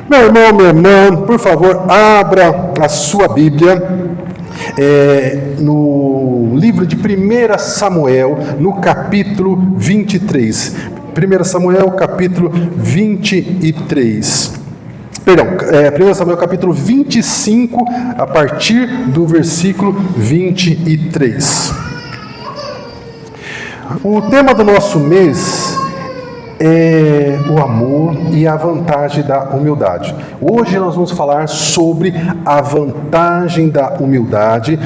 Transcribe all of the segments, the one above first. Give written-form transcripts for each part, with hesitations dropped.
Meu irmão, minha irmã, por favor, abra a sua Bíblia no livro de 1 Samuel, no capítulo 23. 1 Samuel, capítulo 23. Perdão, 1 Samuel, capítulo 25, a partir do versículo 23. O tema do nosso mês é o amor e a vantagem da humildade. Hoje nós vamos falar sobre a vantagem da humildade,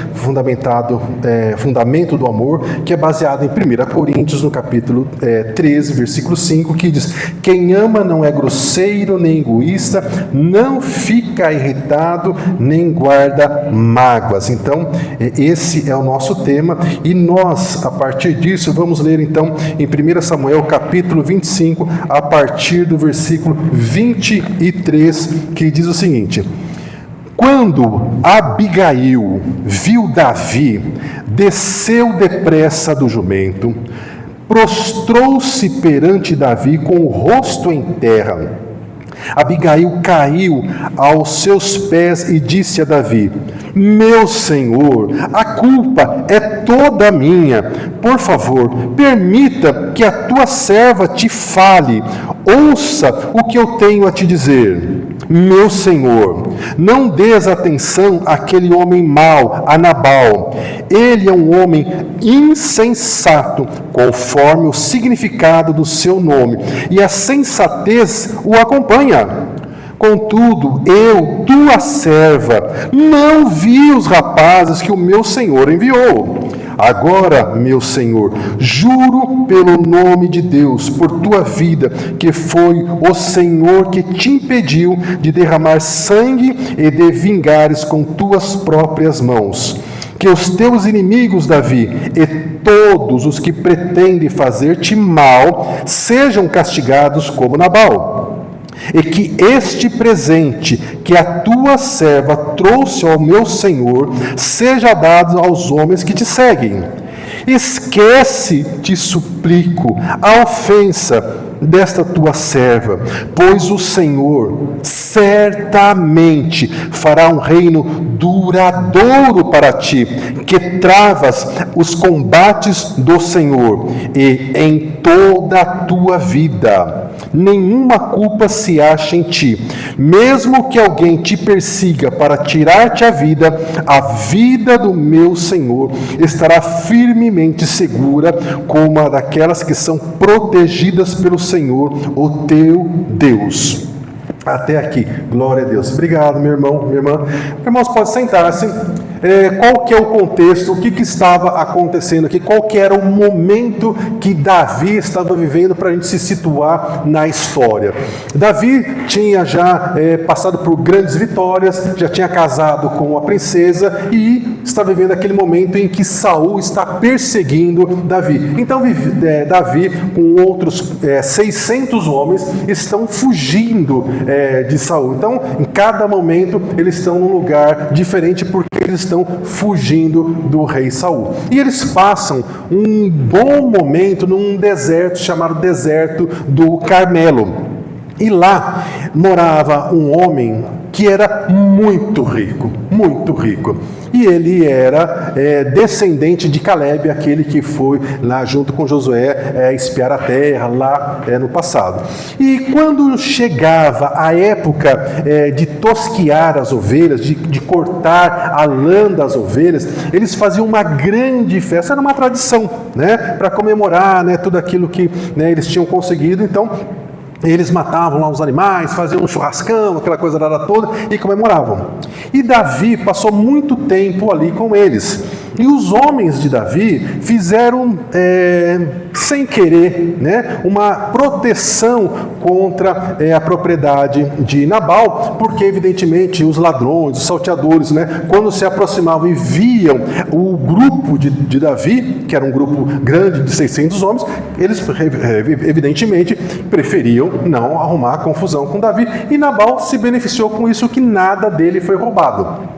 fundamento do amor, que é baseado em 1 Coríntios, no capítulo 13, versículo 5, que diz: quem ama não é grosseiro nem egoísta, não fica irritado, nem guarda mágoas. Então, esse é o nosso tema, e nós, a partir disso, vamos ler então em 1 Samuel, capítulo 25, a partir do versículo 23, que diz o seguinte: quando Abigail viu Davi, desceu depressa do jumento, prostrou-se perante Davi com o rosto em terra. Abigail caiu aos seus pés e disse a Davi: meu senhor, a culpa é toda minha. Por favor, permita que a tua serva te fale. Ouça o que eu tenho a te dizer. Meu senhor, não dês atenção àquele homem mau, a Nabal. Ele é um homem insensato, conforme o significado do seu nome, e a sensatez o acompanha. Contudo, eu, tua serva, não vi os rapazes que o meu senhor enviou. Agora, meu senhor, juro pelo nome de Deus, por tua vida, que foi o Senhor que te impediu de derramar sangue e de vingares com tuas próprias mãos. Que os teus inimigos, Davi, e todos os que pretendem fazer-te mal, sejam castigados como Nabal. E que este presente que a tua serva trouxe ao meu senhor seja dado aos homens que te seguem. Esquece, te suplico, a ofensa desta tua serva, pois o Senhor certamente fará um reino duradouro para ti, que travas os combates do Senhor, e em toda a tua vida nenhuma culpa se acha em ti. Mesmo que alguém te persiga para tirar-te a vida do meu Senhor estará firmemente segura, como a daquelas que são protegidas pelo Senhor, o teu Deus. Até aqui, glória a Deus. Obrigado, meu irmão, minha irmã. Irmãos, pode sentar-se. Qual que é o contexto? O que estava acontecendo aqui? Qual que era o momento que Davi estava vivendo, para a gente se situar na história? Davi tinha já passado por grandes vitórias, já tinha casado com uma princesa e está vivendo aquele momento em que Saul está perseguindo Davi. Então Davi, com outros 600 homens, estão fugindo de Saul. Então, em cada momento, eles estão num lugar diferente, porque eles estão fugindo do rei Saul. E eles passam um bom momento num deserto chamado deserto do Carmelo. E lá morava um homem que era muito rico, muito rico. E ele era descendente de Caleb, aquele que foi lá junto com Josué espiar a terra lá no passado. E quando chegava a época de tosquiar as ovelhas, de cortar a lã das ovelhas, eles faziam uma grande festa, era uma tradição, né, para comemorar, né, tudo aquilo que, né, eles tinham conseguido. Então, eles matavam lá os animais, faziam um churrascão, aquela coisa toda, e comemoravam. E Davi passou muito tempo ali com eles. E os homens de Davi fizeram, sem querer, né, uma proteção contra a propriedade de Nabal, porque evidentemente os ladrões, os salteadores, né, quando se aproximavam e viam o grupo de Davi, que era um grupo grande de 600 homens, eles evidentemente preferiam não arrumar confusão com Davi, e Nabal se beneficiou com isso, que nada dele foi roubado.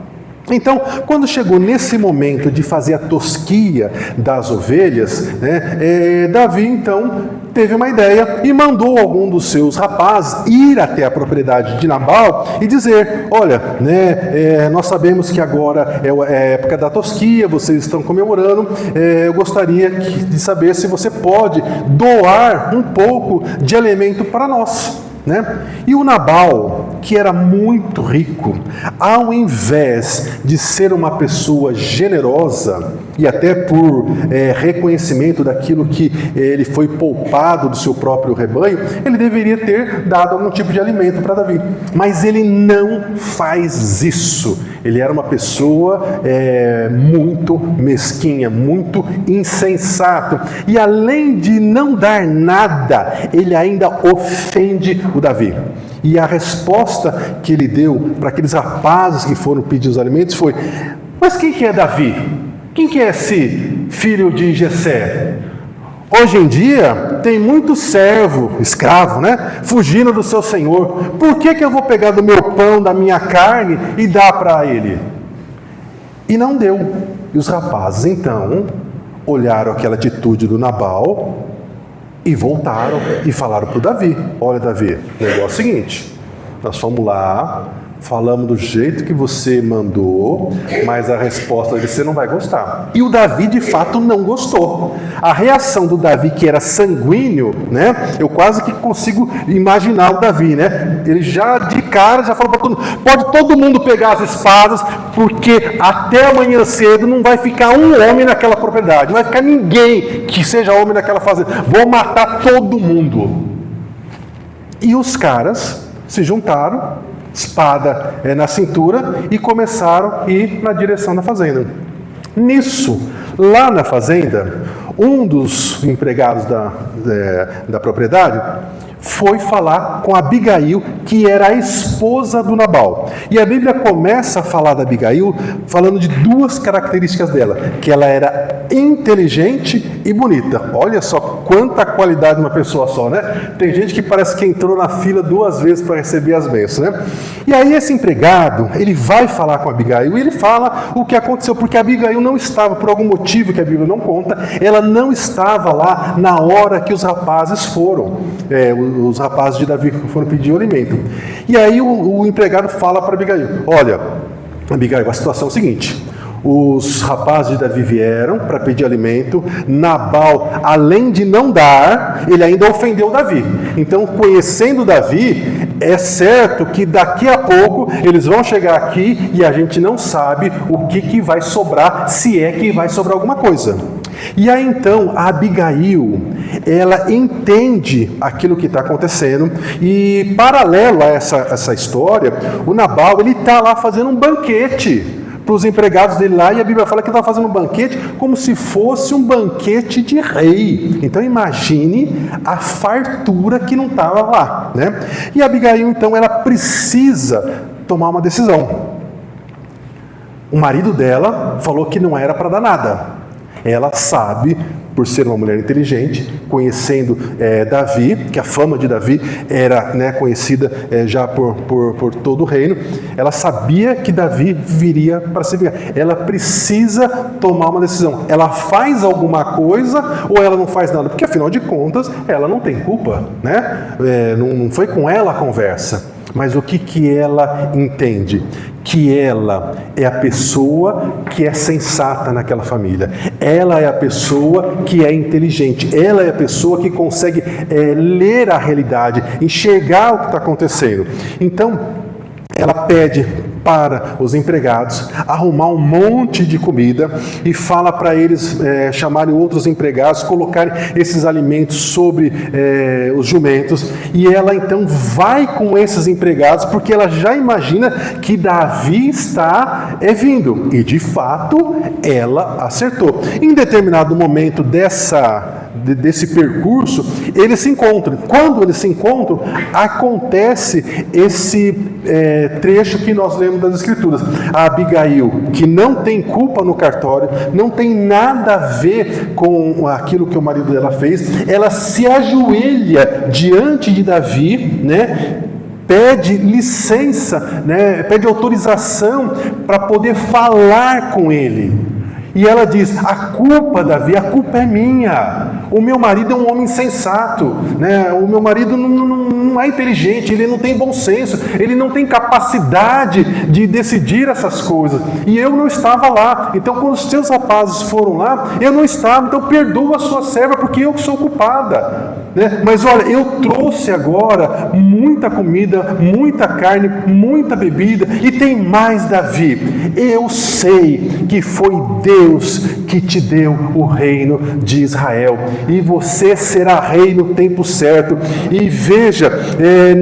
Então, quando chegou nesse momento de fazer a tosquia das ovelhas, Davi então teve uma ideia e mandou algum dos seus rapazes ir até a propriedade de Nabal e dizer: olha, nós sabemos que agora é a época da tosquia, vocês estão comemorando, eu gostaria de saber se você pode doar um pouco de alimento para nós. E o Nabal, que era muito rico, ao invés de ser uma pessoa generosa, e até por reconhecimento daquilo que ele foi poupado do seu próprio rebanho, ele deveria ter dado algum tipo de alimento para Davi. Mas ele não faz isso. Ele era uma pessoa muito mesquinha, muito insensato. E além de não dar nada, ele ainda ofende o Davi. E a resposta que ele deu para aqueles rapazes que foram pedir os alimentos foi: mas quem que é Davi? Quem que é esse filho de Jessé? Hoje em dia tem muito servo, escravo, fugindo do seu senhor. Por que eu vou pegar do meu pão, da minha carne e dar para ele? E não deu. E os rapazes então olharam aquela atitude do Nabal e voltaram e falaram para o Davi: olha, Davi, o negócio é o seguinte, nós fomos lá, falamos do jeito que você mandou, mas a resposta de você não vai gostar. E o Davi, de fato, não gostou. A reação do Davi, que era sanguíneo, eu quase que consigo imaginar o Davi, Ele já de cara, já falou para todo mundo: pode todo mundo pegar as espadas, porque até amanhã cedo não vai ficar um homem naquela propriedade, não vai ficar ninguém que seja homem naquela fazenda. Vou matar todo mundo. E os caras se juntaram, espada na cintura, e começaram a ir na direção da fazenda. Nisso, lá na fazenda, um dos empregados da propriedade foi falar com Abigail, que era a esposa do Nabal. E a Bíblia começa a falar da Abigail falando de duas características dela: que ela era inteligente e bonita. Olha só quanta qualidade uma pessoa só, Tem gente que parece que entrou na fila 2 vezes para receber as bênçãos, E aí esse empregado, ele vai falar com a Abigail e ele fala o que aconteceu, porque a Abigail não estava, por algum motivo que a Bíblia não conta, ela não estava lá na hora que os rapazes foram, os rapazes de Davi foram pedir o alimento. E aí o empregado fala para Abigail: olha, Abigail, a situação é a seguinte: os rapazes de Davi vieram para pedir alimento. Nabal, além de não dar, ele ainda ofendeu Davi. Então, conhecendo Davi, é certo que daqui a pouco eles vão chegar aqui e a gente não sabe o que vai sobrar, se é que vai sobrar alguma coisa. E aí então a Abigail, ela entende aquilo que está acontecendo, e paralelo a essa história, o Nabal, ele está lá fazendo um banquete para os empregados dele lá, e a Bíblia fala que ele está fazendo um banquete como se fosse um banquete de rei. Então imagine a fartura que não estava lá, E a Abigail então, ela precisa tomar uma decisão. O marido dela falou que não era para dar nada. Ela sabe, por ser uma mulher inteligente, conhecendo Davi, que a fama de Davi era conhecida já por todo o reino, ela sabia que Davi viria para se vingar. Ela precisa tomar uma decisão. Ela faz alguma coisa ou ela não faz nada? Porque, afinal de contas, ela não tem culpa, não foi com ela a conversa. Mas o que ela entende? Que ela é a pessoa que é sensata naquela família. Ela é a pessoa que é inteligente. Ela é a pessoa que consegue ler a realidade, enxergar o que está acontecendo. Então, ela pede para os empregados arrumar um monte de comida e fala para eles chamarem outros empregados, colocarem esses alimentos sobre os jumentos, e ela então vai com esses empregados, porque ela já imagina que Davi está vindo, e de fato ela acertou. Em determinado momento desse percurso, eles se encontram. Quando eles se encontram, acontece esse trecho que nós lemos das Escrituras. A Abigail, que não tem culpa no cartório, não tem nada a ver com aquilo que o marido dela fez, ela se ajoelha diante de Davi, pede licença, né? Pede autorização para poder falar com ele. E ela diz: a culpa, Davi, a culpa é minha. O meu marido é um homem insensato, né? O meu marido não é inteligente, ele não tem bom senso, ele não tem capacidade de decidir essas coisas. E eu não estava lá. Então, quando os seus rapazes foram lá, eu não estava. Então, perdoa a sua serva, porque eu sou culpada. Né? Mas olha, eu trouxe agora muita comida, muita carne, muita bebida, e tem mais, Davi. Eu sei que foi Deus que te deu o reino de Israel, e você será rei no tempo certo. E veja,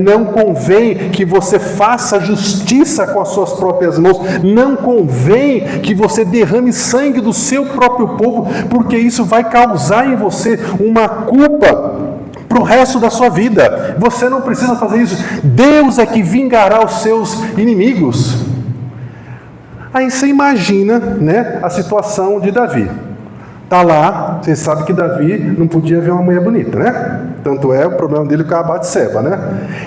não convém que você faça justiça com as suas próprias mãos, não convém que você derrame sangue do seu próprio povo, porque isso vai causar em você uma culpa para o resto da sua vida. Você não precisa fazer isso. Deus é que vingará os seus inimigos. Aí você imagina, né, a situação de Davi. Está lá, você sabe que Davi não podia ver uma mulher bonita, né? Tanto é o problema dele com a Batseba, né?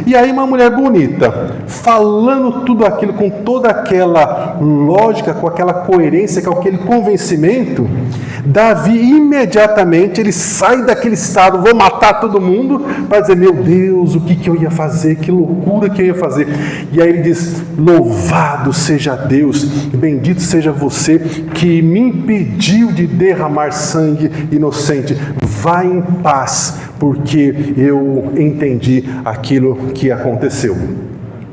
E aí uma mulher bonita, falando tudo aquilo com toda aquela lógica, com aquela coerência, com aquele convencimento, Davi imediatamente ele sai daquele estado, vou matar todo mundo, para dizer: meu Deus, o que eu ia fazer, que loucura que eu ia fazer. E aí ele diz: louvado seja Deus, bendito seja você que me impediu de derramar sangue inocente. Vá em paz, porque eu entendi aquilo que aconteceu.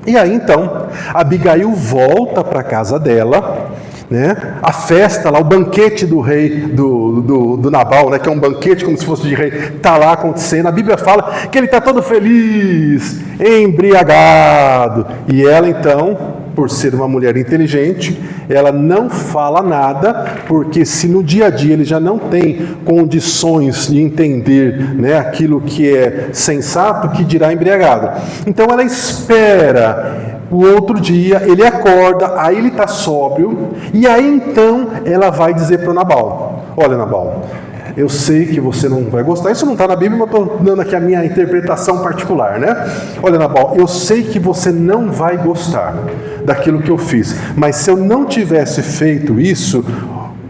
E aí então Abigail volta para a casa dela, né? A festa lá, o banquete do rei do Nabal, né? Que é um banquete como se fosse de rei, está lá acontecendo. A Bíblia fala que ele está todo feliz, embriagado, e ela então, por ser uma mulher inteligente, ela não fala nada, porque se no dia a dia ele já não tem condições de entender, né, aquilo que é sensato, que dirá embriagado. Então ela espera. O outro dia ele acorda, aí ele está sóbrio, e aí então ela vai dizer para o Nabal: olha, Nabal, eu sei que você não vai gostar, isso não está na Bíblia, mas estou dando aqui a minha interpretação particular, né? Olha, Nabal, eu sei que você não vai gostar daquilo que eu fiz, mas se eu não tivesse feito isso,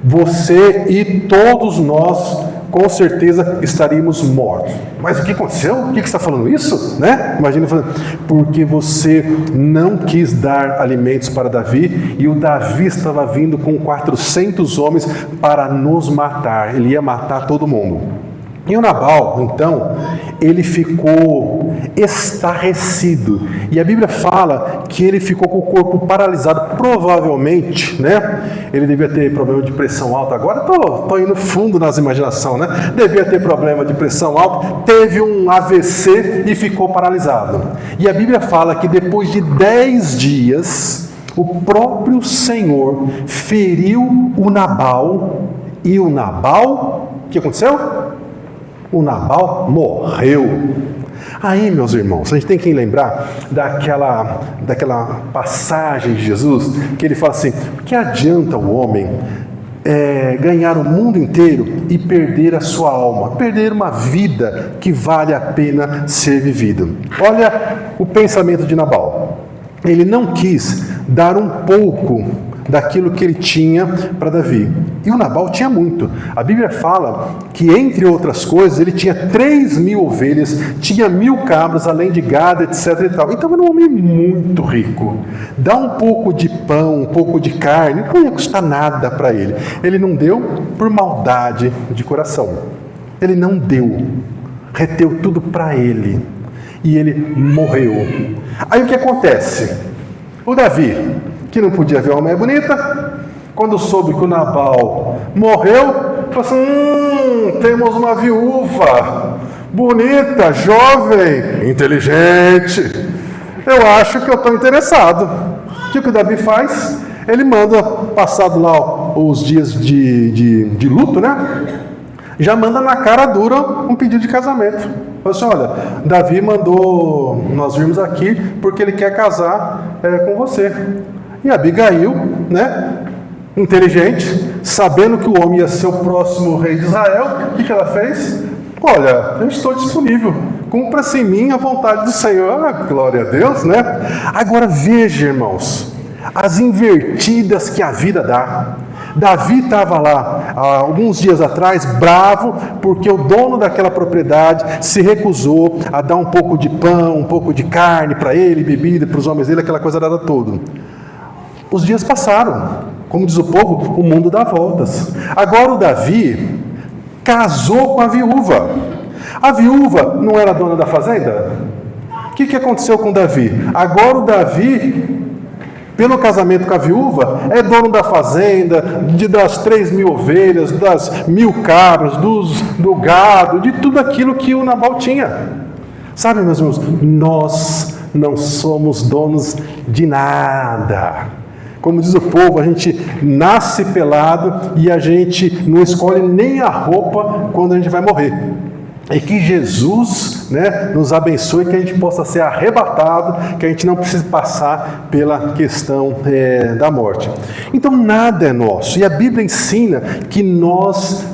você e todos nós com certeza estaríamos mortos. Mas o que aconteceu? Por que você está falando isso? Né? Imagina falando: porque você não quis dar alimentos para Davi, e o Davi estava vindo com 400 homens para nos matar. Ele ia matar todo mundo. E o Nabal, então, ele ficou estarrecido. E a Bíblia fala que ele ficou com o corpo paralisado. Provavelmente, né? Ele devia ter problema de pressão alta. Agora estou indo fundo nas imaginações, né? Devia ter problema de pressão alta. Teve um AVC e ficou paralisado. E a Bíblia fala que depois de 10 dias, o próprio Senhor feriu o Nabal. E o Nabal, o que aconteceu? O Nabal morreu. Aí, meus irmãos, a gente tem que lembrar daquela passagem de Jesus, que ele fala assim: que adianta o homem ganhar o mundo inteiro e perder a sua alma, perder uma vida que vale a pena ser vivida? Olha o pensamento de Nabal. Ele não quis dar um pouco daquilo que ele tinha para Davi. E o Nabal tinha muito. A Bíblia fala que, entre outras coisas, ele tinha 3.000 ovelhas, tinha 1.000 cabras, além de gado, etc. e tal. Então era um homem muito rico. Dá um pouco de pão, um pouco de carne, não ia custar nada para ele. Ele não deu por maldade de coração. Ele não deu. Reteu tudo para ele. E ele morreu. Aí o que acontece? O Davi, que não podia ver uma mulher bonita, quando soube que o Nabal morreu, falou assim: temos uma viúva bonita, jovem, inteligente, eu acho que eu estou interessado. O que o Davi faz? Ele manda, passado lá os dias de luto, né? Já manda na cara dura um pedido de casamento. Falou assim: olha, Davi mandou nós virmos aqui porque ele quer casar com você. E Abigail, né, inteligente, sabendo que o homem ia ser o próximo rei de Israel, o que ela fez? Olha, eu estou disponível. cumpra-se em mim a vontade do Senhor. Glória a Deus, né? Agora veja, irmãos, as invertidas que a vida dá. Davi estava lá, há alguns dias atrás, bravo, porque o dono daquela propriedade se recusou a dar um pouco de pão, um pouco de carne para ele, bebida para os homens dele, aquela coisa dada toda. Os dias passaram, como diz o povo, o mundo dá voltas. Agora o Davi casou com a viúva. A viúva não era dona da fazenda? O que aconteceu com Davi? Agora o Davi, pelo casamento com a viúva, é dono da fazenda, das 3.000 ovelhas, das 1.000 cabras, do gado, de tudo aquilo que o Nabal tinha. Sabe, meus irmãos, nós não somos donos de nada. Como diz o povo, a gente nasce pelado e a gente não escolhe nem a roupa quando a gente vai morrer. E que Jesus, nos abençoe, que a gente possa ser arrebatado, que a gente não precise passar pela questão da morte. Então nada é nosso. E a Bíblia ensina que nós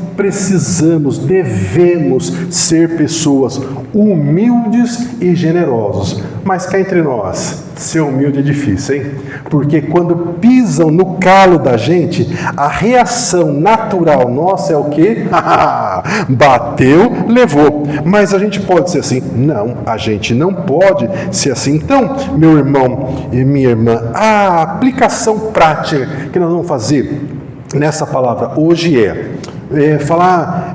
devemos ser pessoas humildes e generosos. Mas cá entre nós, ser humilde é difícil, hein? Porque quando pisam no calo da gente, a reação natural nossa é o quê? Bateu, levou. Mas a gente pode ser assim? Não, a gente não pode ser assim. Então, meu irmão e minha irmã, a aplicação prática que nós vamos fazer nessa palavra hoje falar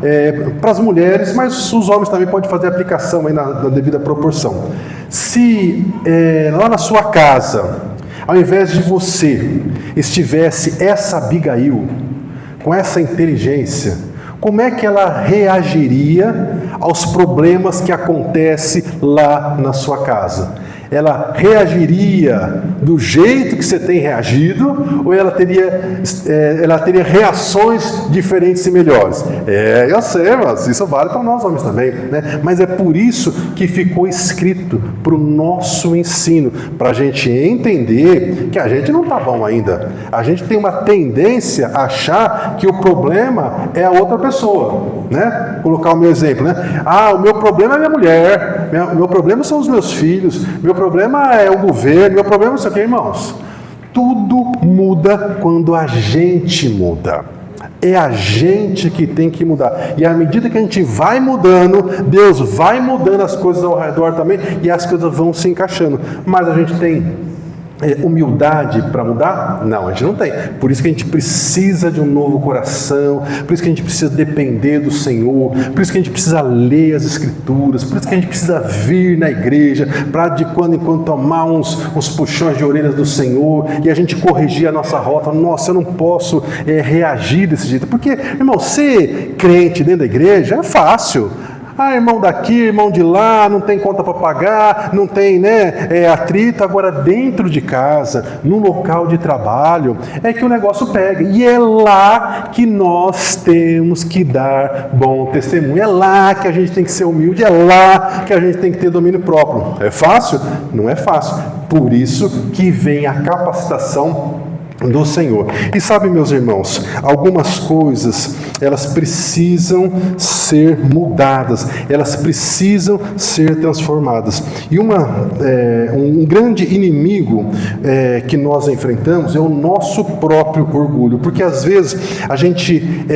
para as mulheres, mas os homens também podem fazer aplicação aí na devida proporção. Se lá na sua casa, ao invés de você estivesse essa Abigail, com essa inteligência, como é que ela reagiria aos problemas que acontecem lá na sua casa? Ela reagiria do jeito que você tem reagido, ou ela teria reações diferentes e melhores? Eu sei, mas isso vale para nós homens também, né? Mas é por isso que ficou escrito para o nosso ensino, para a gente entender que a gente não está bom ainda. A gente tem uma tendência a achar que o problema é a outra pessoa, né? Colocar o meu exemplo, né? O meu problema é minha mulher, meu problema são os meus filhos, meu problema é o governo, meu problema é isso aqui, irmãos. Tudo muda quando a gente muda. É a gente que tem que mudar. E à medida que a gente vai mudando, Deus vai mudando as coisas ao redor também, e as coisas vão se encaixando. Mas a gente tem humildade para mudar? Não, a gente não tem. Por isso que a gente precisa de um novo coração, por isso que a gente precisa depender do Senhor, por isso que a gente precisa ler as Escrituras, por isso que a gente precisa vir na igreja, para de quando em quando tomar uns puxões de orelhas do Senhor, e a gente corrigir a nossa rota. Nossa, eu não posso reagir desse jeito, porque, irmão, ser crente dentro da igreja é fácil. Irmão daqui, irmão de lá, não tem conta para pagar, não tem atrito. Agora dentro de casa, no local de trabalho, é que o negócio pega, e é lá que nós temos que dar bom testemunho, é lá que a gente tem que ser humilde, é lá que a gente tem que ter domínio próprio. É fácil? Não é fácil. Por isso que vem a capacitação do Senhor. E sabe, meus irmãos, algumas coisas, elas precisam ser mudadas, elas precisam ser transformadas. E um grande inimigo que nós enfrentamos é o nosso próprio orgulho, porque às vezes a gente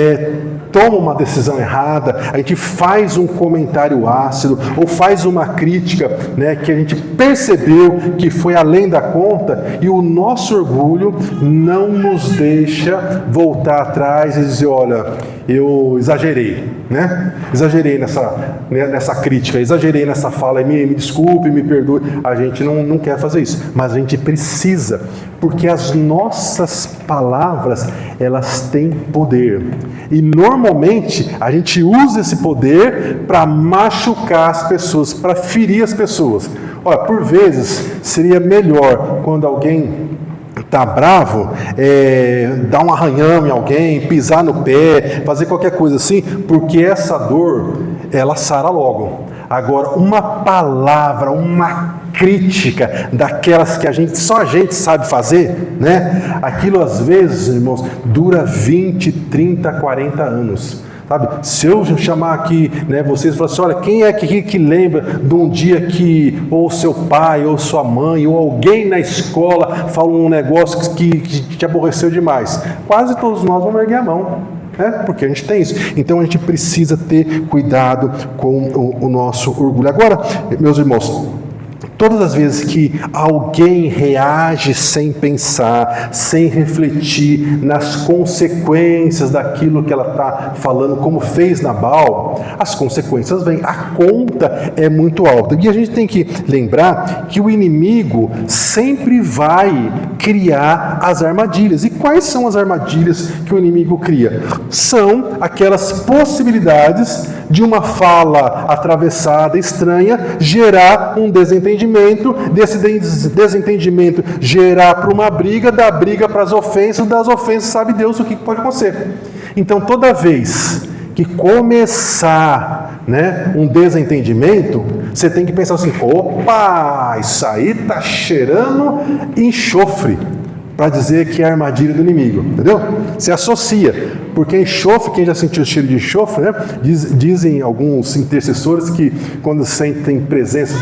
toma uma decisão errada, a gente faz um comentário ácido, ou faz uma crítica, que a gente percebeu que foi além da conta, e o nosso orgulho não nos deixa voltar atrás e dizer, olha, eu exagerei, exagerei nessa crítica, exagerei nessa fala, me desculpe, me perdoe. A gente não quer fazer isso, mas a gente precisa, porque as nossas palavras, elas têm poder, e normalmente a gente usa esse poder para machucar as pessoas, para ferir as pessoas. Olha, por vezes seria melhor, quando alguém está bravo, dar um arranhão em alguém, pisar no pé, fazer qualquer coisa assim, porque essa dor, ela sara logo. Agora, uma palavra, uma crítica daquelas que só a gente sabe fazer, aquilo às vezes, irmãos, dura 20, 30, 40 anos. Sabe? Se eu chamar aqui, né, vocês e falar assim, olha, quem é que lembra de um dia que ou seu pai, ou sua mãe, ou alguém na escola falou um negócio que te aborreceu demais? Quase todos nós vamos erguer a mão, né? Porque a gente tem isso. Então a gente precisa ter cuidado com o nosso orgulho. Agora, meus irmãos, todas as vezes que alguém reage sem pensar, sem refletir nas consequências daquilo que ela está falando, como fez Nabal, as consequências vêm. A conta é muito alta. E a gente tem que lembrar que o inimigo sempre vai criar as armadilhas. E quais são as armadilhas que o inimigo cria? São aquelas possibilidades de uma fala atravessada, estranha, gerar um desentendimento, desse desentendimento gerar para uma briga, da briga para as ofensas, das ofensas sabe Deus o que pode acontecer. Então toda vez que começar, né, um desentendimento, você tem que pensar assim, opa, isso aí está cheirando enxofre, para dizer que é a armadilha do inimigo, entendeu? Se associa, porque enxofre, quem já sentiu o cheiro de enxofre, né? Dizem alguns intercessores que quando sentem presença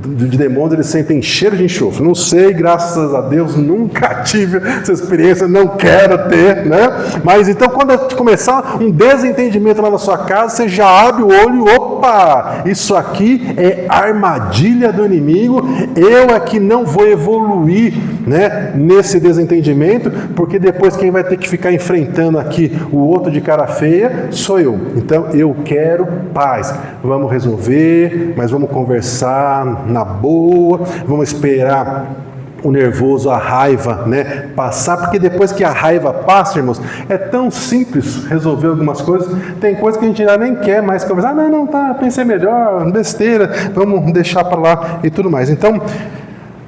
de demônios, eles sentem cheiro de enxofre. Não sei, graças a Deus, nunca tive essa experiência, não quero ter, né? Mas então, quando começar um desentendimento lá na sua casa, você já abre o olho, opa, isso aqui é armadilha do inimigo, eu aqui não vou evoluir, né, nesse desentendimento, porque depois quem vai ter que ficar enfrentando aqui o outro de cara feia sou eu. Então eu quero paz. Vamos resolver, mas vamos conversar na boa, vamos esperar o nervoso, a raiva, né, passar, porque depois que a raiva passa, irmãos, é tão simples resolver algumas coisas. Tem coisas que a gente já nem quer mais conversar. Não, tá, pensei melhor, besteira, vamos deixar para lá e tudo mais. Então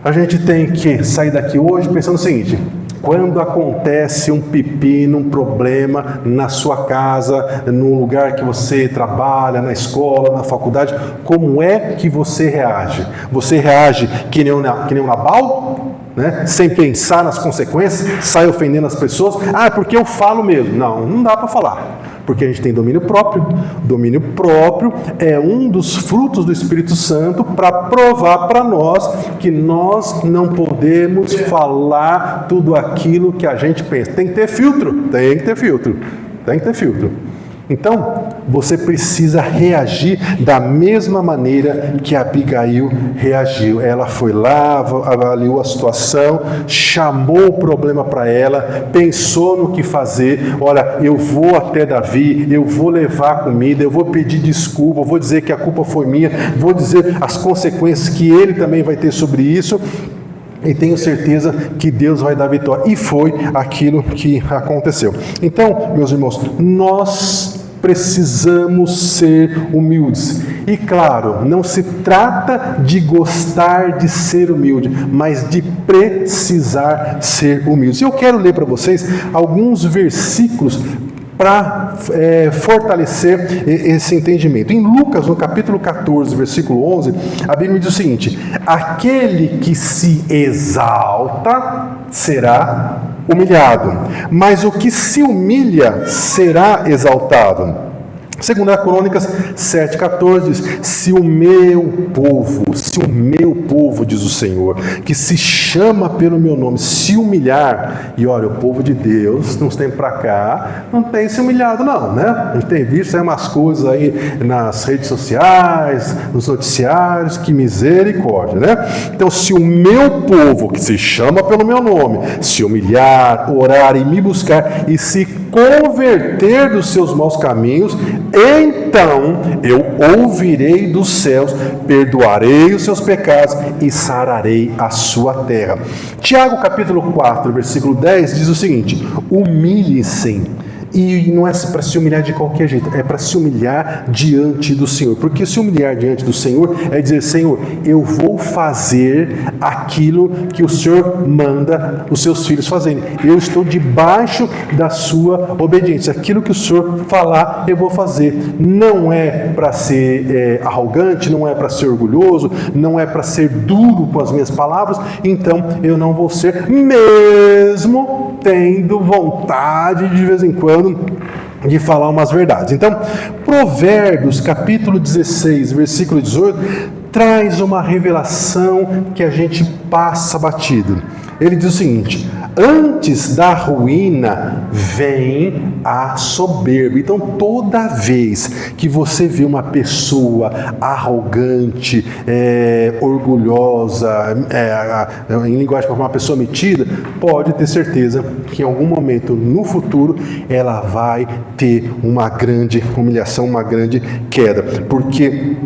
a gente tem que sair daqui hoje pensando o seguinte: quando acontece um pepino, um problema na sua casa, no lugar que você trabalha, na escola, na faculdade, como é que você reage? Você reage que nem um Nabal? Né? Sem pensar nas consequências, sai ofendendo as pessoas? Ah, porque eu falo mesmo. Não dá para falar. Porque a gente tem domínio próprio. Domínio próprio é um dos frutos do Espírito Santo para provar para nós que nós não podemos falar tudo aquilo que a gente pensa. Tem que ter filtro. Tem que ter filtro. Tem que ter filtro. Então, você precisa reagir da mesma maneira que Abigail reagiu. Ela foi lá, avaliou a situação, chamou o problema para ela, pensou no que fazer. Olha, eu vou até Davi, eu vou levar comida, eu vou pedir desculpa, eu vou dizer que a culpa foi minha, vou dizer as consequências que ele também vai ter sobre isso. E tenho certeza que Deus vai dar vitória. E foi aquilo que aconteceu. Então, meus irmãos, nós precisamos ser humildes. E claro, não se trata de gostar de ser humilde, mas de precisar ser humildes. E eu quero ler para vocês alguns versículos para fortalecer esse entendimento. Em Lucas, no capítulo 14, versículo 11, a Bíblia diz o seguinte: aquele que se exalta será humilhado, mas o que se humilha será exaltado. Segunda Crônicas 7,14 diz: se o meu povo, diz o Senhor, que se chama pelo meu nome, se humilhar, e olha, o povo de Deus, nos tempos para cá, não tem se humilhado não, né? A gente tem visto umas coisas aí nas redes sociais, nos noticiários, que misericórdia, né? Então, se o meu povo, que se chama pelo meu nome, se humilhar, orar e me buscar, e se converter dos seus maus caminhos, então eu ouvirei dos céus, perdoarei os seus pecados e sararei a sua terra. Tiago capítulo 4, versículo 10 diz o seguinte: humilhem-se. E não é para se humilhar de qualquer jeito, é para se humilhar diante do Senhor. Porque se humilhar diante do Senhor é dizer: Senhor, eu vou fazer aquilo que o Senhor manda os seus filhos fazerem. Eu estou debaixo da sua obediência. Aquilo que o Senhor falar, eu vou fazer. Não é para ser arrogante, não é para ser orgulhoso, não é para ser duro com as minhas palavras. Então eu não vou ser, mesmo tendo vontade de vez em quando de falar umas verdades. Então, Provérbios, capítulo 16, versículo 18, traz uma revelação que a gente passa batido. Ele diz o seguinte: antes da ruína vem a soberba. Então, toda vez que você vê uma pessoa arrogante, orgulhosa, em linguagem para uma pessoa metida, pode ter certeza que em algum momento no futuro ela vai ter uma grande humilhação, uma grande queda. Porque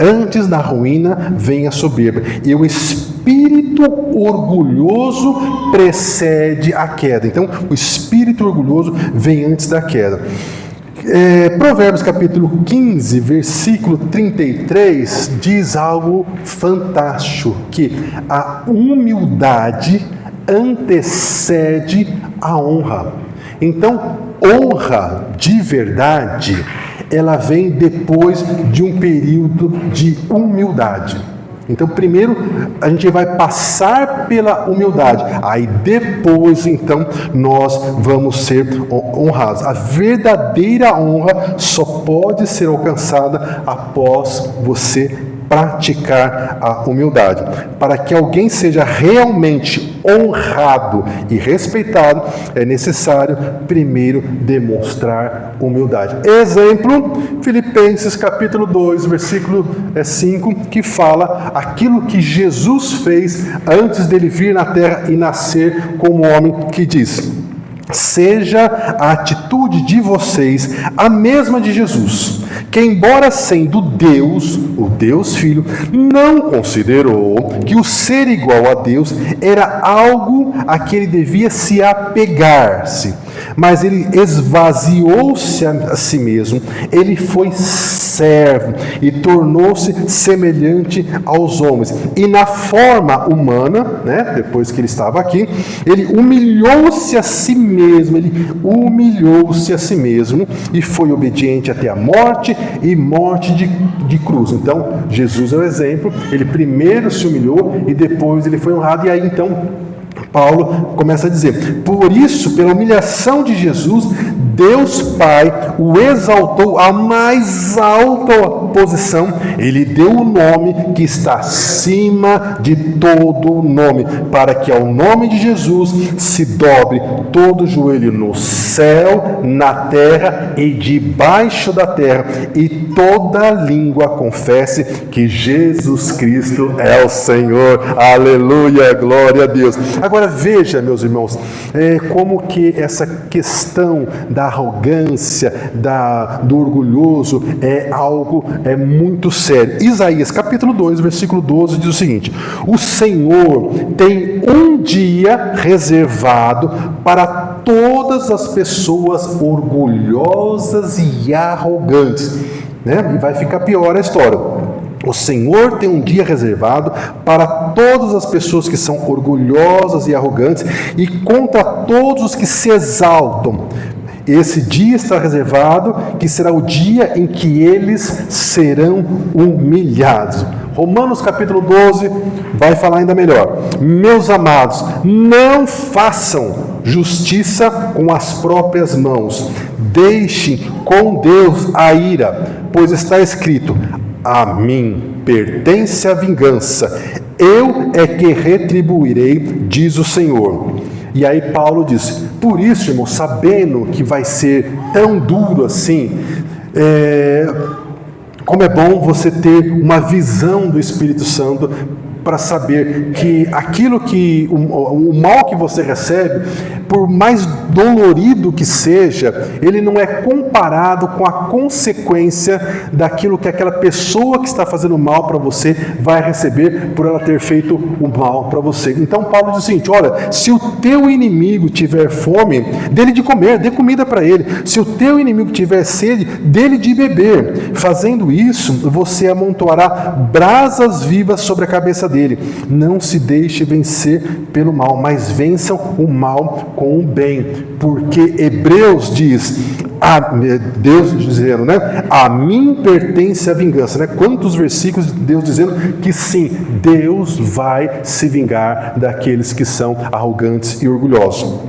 antes da ruína vem a soberba, e o espírito orgulhoso precede a queda. Então, o espírito orgulhoso vem antes da queda. Provérbios capítulo 15, versículo 33, diz algo fantástico, que a humildade antecede a honra. Então, honra de verdade, ela vem depois de um período de humildade. Então, primeiro a gente vai passar pela humildade, aí depois, então, nós vamos ser honrados. A verdadeira honra só pode ser alcançada após você praticar a humildade. Para que alguém seja realmente honrado e respeitado, é necessário primeiro demonstrar humildade. Exemplo, Filipenses capítulo 2, versículo 5, que fala aquilo que Jesus fez antes dele vir na terra e nascer como homem, que diz: seja a atitude de vocês a mesma de Jesus, que embora sendo Deus, o Deus Filho, não considerou que o ser igual a Deus era algo a que ele devia se apegar-se, mas ele esvaziou-se a si mesmo, ele foi servo e tornou-se semelhante aos homens. E na forma humana, depois que ele estava aqui, ele humilhou-se a si mesmo, e foi obediente até a morte e morte de cruz. Então, Jesus é o exemplo, ele primeiro se humilhou e depois ele foi honrado, e aí então Paulo começa a dizer: por isso, pela humilhação de Jesus, Deus Pai o exaltou à mais alta posição, ele deu o nome que está acima de todo nome, para que ao nome de Jesus se dobre todo joelho no céu, na terra e debaixo da terra, e toda língua confesse que Jesus Cristo é o Senhor. Aleluia, glória a Deus. Agora veja, meus irmãos, como que essa questão da arrogância, do orgulhoso, é algo muito sério. Isaías capítulo 2, versículo 12 diz o seguinte: o Senhor tem um dia reservado para todas as pessoas orgulhosas e arrogantes, E vai ficar pior a história. O Senhor tem um dia reservado para todas as pessoas que são orgulhosas e arrogantes, e contra todos os que se exaltam. Esse dia está reservado, que será o dia em que eles serão humilhados. Romanos capítulo 12 vai falar ainda melhor. Meus amados, não façam justiça com as próprias mãos. Deixem com Deus a ira, pois está escrito: a mim pertence a vingança, eu é que retribuirei, diz o Senhor. E aí Paulo diz: por isso, irmão, sabendo que vai ser tão duro assim, como é bom você ter uma visão do Espírito Santo para saber que aquilo que o mal que você recebe, por mais dolorido que seja, ele não é comparado com a consequência daquilo que aquela pessoa que está fazendo mal para você vai receber por ela ter feito o mal para você. Então Paulo diz o seguinte: olha, se o teu inimigo tiver fome, dê-lhe de comer, dê comida para ele. Se o teu inimigo tiver sede, dê-lhe de beber. Fazendo isso, você amontoará brasas vivas sobre a cabeça dele. Não se deixe vencer pelo mal, mas vençam o mal com o bem, porque Hebreus diz, Deus dizendo, a mim pertence a vingança, Quantos versículos de Deus dizendo que sim, Deus vai se vingar daqueles que são arrogantes e orgulhosos.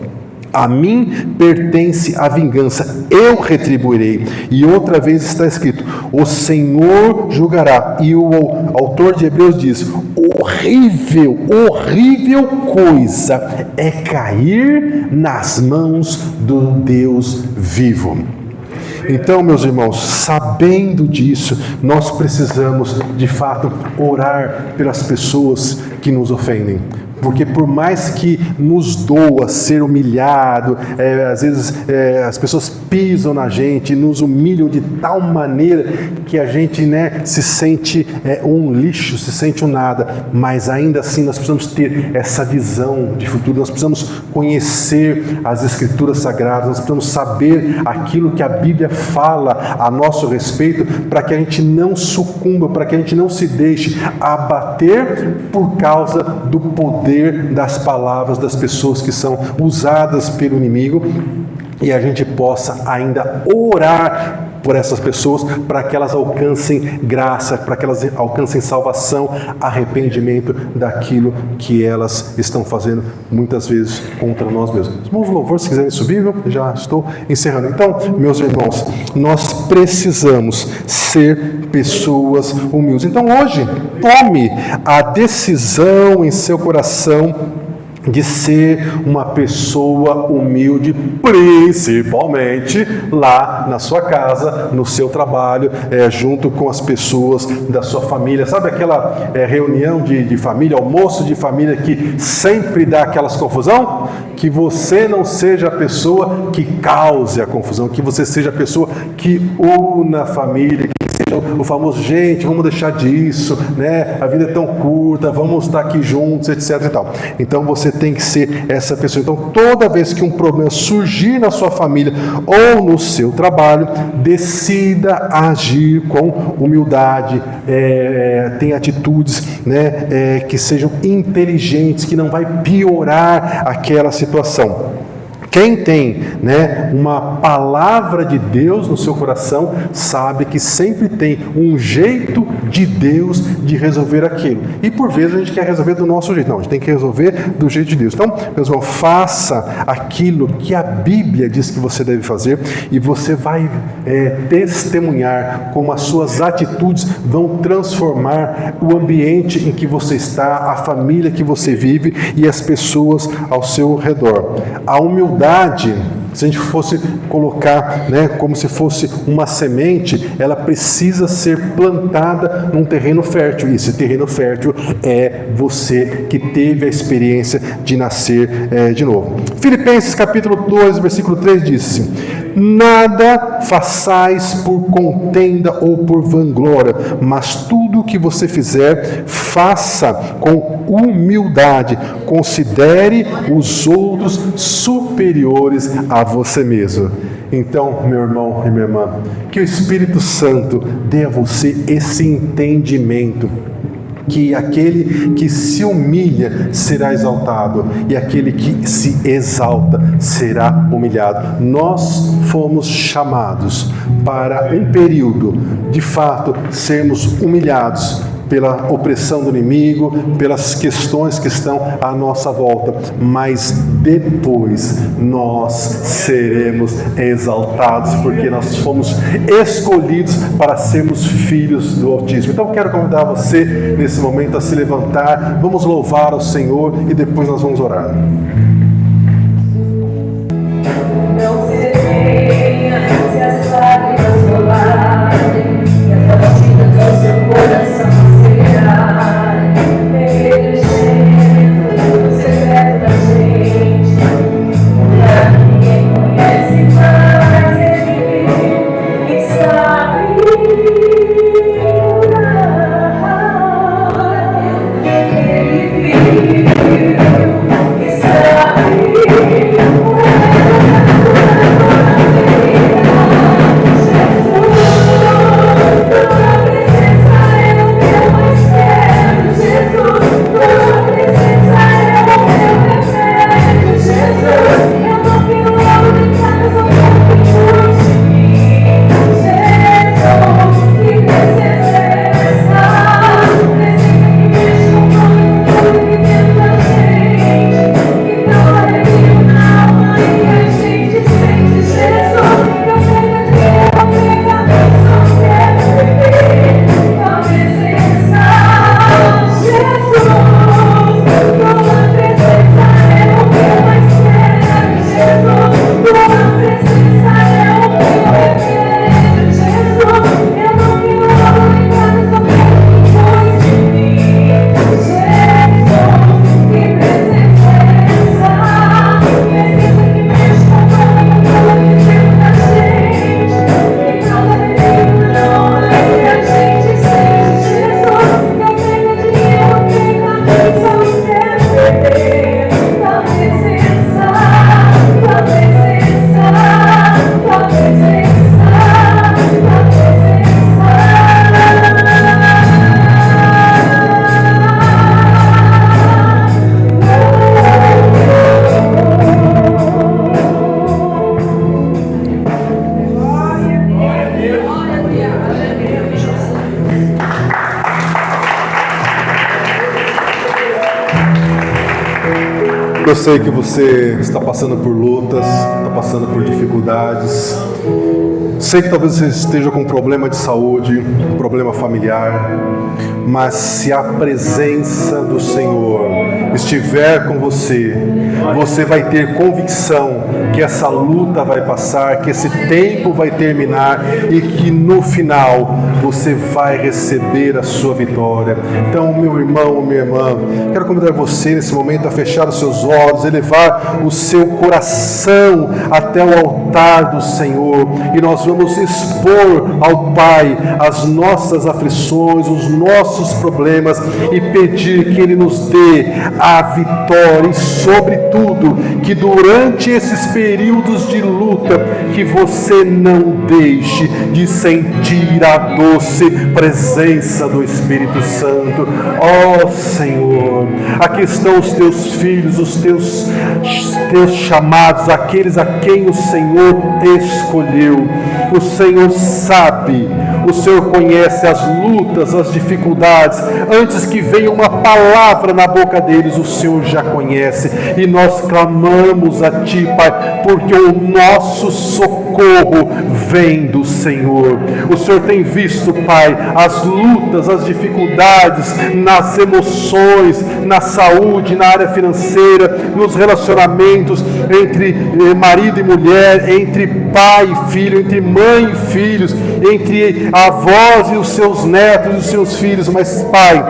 A mim pertence a vingança, eu retribuirei. E outra vez está escrito: o Senhor julgará. E o autor de Hebreus diz: horrível, horrível coisa é cair nas mãos do Deus vivo. Então, meus irmãos, sabendo disso, nós precisamos, de fato, orar pelas pessoas que nos ofendem. Porque por mais que nos doa ser humilhado, às vezes as pessoas pisam na gente, nos humilham de tal maneira que a gente se sente um lixo, se sente um nada. Mas ainda assim nós precisamos ter essa visão de futuro, nós precisamos conhecer as Escrituras Sagradas, nós precisamos saber aquilo que a Bíblia fala a nosso respeito, para que a gente não sucumba, para que a gente não se deixe abater por causa do poder das palavras das pessoas que são usadas pelo inimigo, e a gente possa ainda orar por essas pessoas, para que elas alcancem graça, para que elas alcancem salvação, arrependimento daquilo que elas estão fazendo, muitas vezes contra nós mesmos. Irmãos, louvor, se quiserem subir, eu já estou encerrando. Então, meus irmãos, nós precisamos ser pessoas humildes. Então, hoje, tome a decisão em seu coração de ser uma pessoa humilde, principalmente lá na sua casa, no seu trabalho, junto com as pessoas da sua família. Sabe aquela reunião de família, almoço de família que sempre dá aquelas confusão? Que você não seja a pessoa que cause a confusão, que você seja a pessoa que una a família, o famoso, gente, vamos deixar disso, a vida é tão curta, vamos estar aqui juntos, etc e tal. Então você tem que ser essa pessoa. Então toda vez que um problema surgir na sua família ou no seu trabalho, decida agir com humildade, tenha atitudes que sejam inteligentes, que não vai piorar aquela situação. Quem tem uma palavra de Deus no seu coração, sabe que sempre tem um jeito de Deus de resolver aquilo. E por vezes a gente quer resolver do nosso jeito. Não, a gente tem que resolver do jeito de Deus. Então, meus irmãos, faça aquilo que a Bíblia diz que você deve fazer, e você vai testemunhar como as suas atitudes vão transformar o ambiente em que você está, a família que você vive e as pessoas ao seu redor. A humildade, se a gente fosse colocar como se fosse uma semente, ela precisa ser plantada num terreno fértil. E esse terreno fértil é você que teve a experiência de nascer de novo. Filipenses capítulo 2, versículo 3 diz: nada façais por contenda ou por vanglória, mas tudo o que você fizer, faça com humildade. Considere os outros superiores a você mesmo. Então, meu irmão e minha irmã, que o Espírito Santo dê a você esse entendimento, que aquele que se humilha será exaltado, e aquele que se exalta será humilhado. Nós fomos chamados para um período, de fato, sermos humilhados pela opressão do inimigo, pelas questões que estão à nossa volta, mas depois nós seremos exaltados, porque nós fomos escolhidos para sermos filhos do Altíssimo. Então quero convidar você nesse momento a se levantar, vamos louvar ao Senhor e depois nós vamos orar. Não se detenha, se as lágrimas rolarem, e as batidas do seu coração eu sei que você está passando por lutas, está passando por dificuldades. Sei que talvez você esteja com um problema de saúde, um problema familiar, mas se a presença do Senhor estiver com você, você vai ter convicção que essa luta vai passar, que esse tempo vai terminar e que no final você vai receber a sua vitória. Então, meu irmão, minha irmã, quero convidar você nesse momento a fechar os seus olhos, elevar o seu coração até o altar do Senhor, e nós vamos expor ao Pai as nossas aflições, os nossos problemas, e pedir que Ele nos dê a vitória, e sobretudo que durante esses períodos de luta que você não deixe de sentir a doce presença do Espírito Santo. Ó Senhor, aqui estão os teus filhos, os teus chamados, aqueles a quem o Senhor escolheu. O Senhor sabe, o Senhor conhece as lutas, as dificuldades. Antes que venha uma palavra na boca deles, o Senhor já conhece. E nós clamamos a Ti, Pai, porque o nosso socorro vem do Senhor. O Senhor tem visto, Pai, as lutas, as dificuldades nas emoções, na saúde, na área financeira, nos relacionamentos entre marido e mulher, entre pai e filho, entre mãe e filhos, entre avós e os seus netos e os seus filhos. Mas, Pai,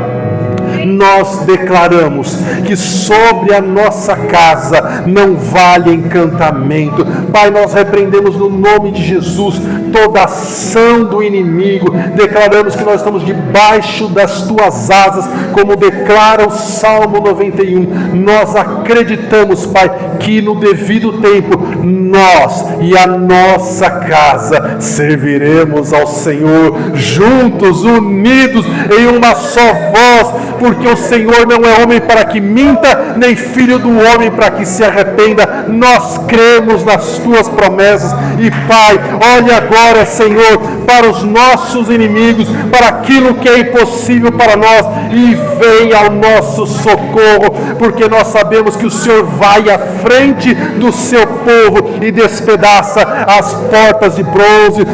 nós declaramos que sobre a nossa casa não vale encantamento. Pai, nós repreendemos no nome de Jesus toda ação do inimigo. Declaramos que nós estamos debaixo das Tuas asas, como declara o Salmo 91. Nós acreditamos, Pai, que no devido tempo nós e a nossa casa serviremos ao Senhor, juntos, unidos em uma só voz, porque o Senhor não é homem para que minta, nem filho do homem para que se arrependa. Nós cremos nas Tuas promessas. E, Pai, olha agora, Senhor, para os nossos inimigos, para aquilo que é impossível para nós, e venha ao nosso socorro, porque nós sabemos que o Senhor vai à frente do seu povo e despedaça as portas de bronze,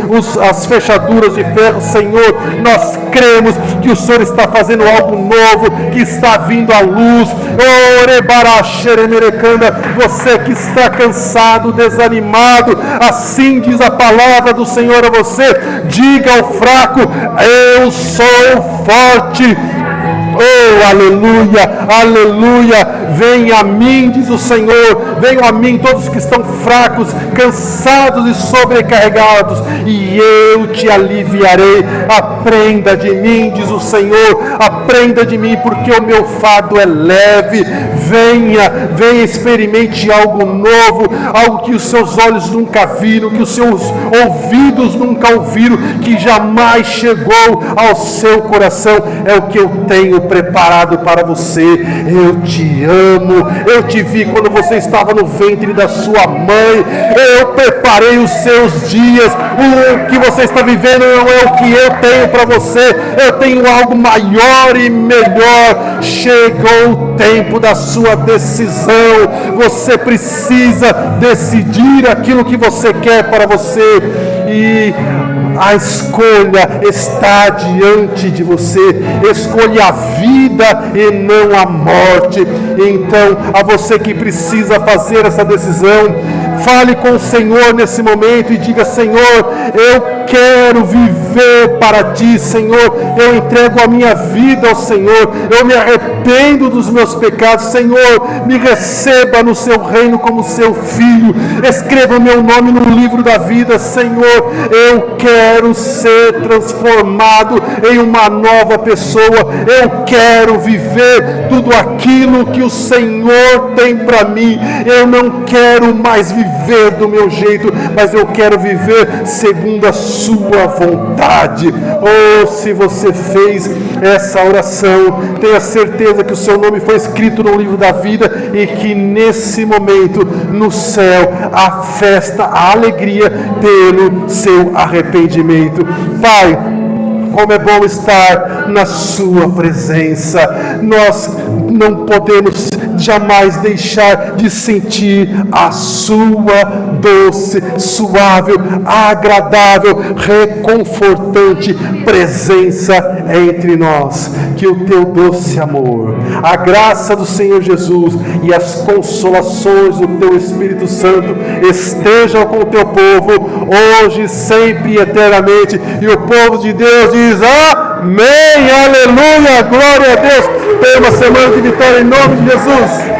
as fechaduras de ferro. Senhor, nós cremos que o Senhor está fazendo algo novo, que está vindo à luz. Você que está cansado, desanimado, assim diz a palavra do Senhor a você: diga ao fraco: eu sou forte. Oh, aleluia, aleluia. Venha a mim, diz o Senhor, venham a mim todos que estão fracos, cansados e sobrecarregados, e eu te aliviarei. Aprenda de mim, diz o Senhor, aprenda de mim, porque o meu fardo é leve. Venha, experimente algo novo, algo que os seus olhos nunca viram, que os seus ouvidos nunca ouviram, que jamais chegou ao seu coração. É o que eu tenho preparado para você. Eu te amo, eu te vi quando você estava no ventre da sua mãe. Eu preparei os seus dias. O que você está vivendo não é o que eu tenho para você. Eu tenho algo maior e melhor. Chegou o tempo da sua decisão. Você precisa decidir aquilo que você quer para você, e a escolha está diante de você. Escolha a vida e não a morte. Então, a você que precisa fazer essa decisão, fale com o Senhor nesse momento e diga: Senhor, eu quero viver para Ti. Senhor, eu entrego a minha vida ao Senhor. Eu me arrependo dos meus pecados. Senhor, me receba no Seu reino como Seu filho. Escreva o meu nome no livro da vida. Senhor, eu quero ser transformado em uma nova pessoa. Eu quero viver tudo aquilo que o Senhor tem para mim. Eu não quero mais viver do meu jeito, mas eu quero viver segundo a Sua vontade. Oh, se você fez essa oração, tenha certeza que o seu nome foi escrito no livro da vida, e que nesse momento no céu há festa, há alegria pelo seu arrependimento. Pai, como é bom estar na Sua presença. Nós não podemos jamais deixar de sentir a sua doce, suave, agradável, reconfortante presença entre nós. Que o teu doce amor, a graça do Senhor Jesus e as consolações do teu Espírito Santo estejam com o teu povo, hoje, sempre e eternamente. E o povo de Deus diz amém, aleluia, glória a Deus. Tenha uma semana de vitória em nome de Jesus.